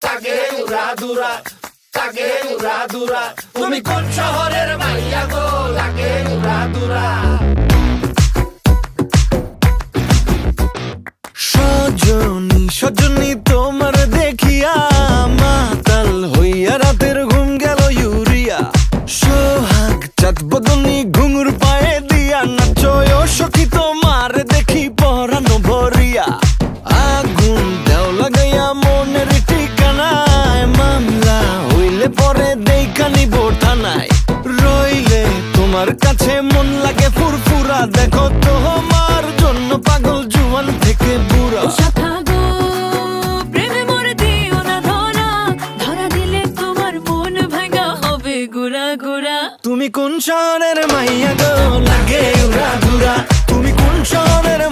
তাকে উড়া দুরা, তাকে উড়া দুরা। তুমি কোন শহরের মাইয়া গো, লাগে উড়া দুরা। সজনী সজনী তোমার দেখিয়া মাতাল হইয়া রাতের ঘুম গেল ইউরিয়া। সোহাগ চাঁদ বদনী ঘুঙুর পায়ে দিয়া নাচয় সখী তোমার দেখি পরানো ভরিয়া। আগুন দেও লাগাইয়া মনের ঠিকানায়, মামলা হইলে পরে দেখা নিব থানায়। রইলে তোমার কাছে মন লাগে ফুরফুরা, দেখো তোমার জন্য পাগল জুয়ান থেকে বুড়া। তুমি কোন শহরের মাইয়া গো, লাগে উড়া দুরা। তুমি কোন শহরের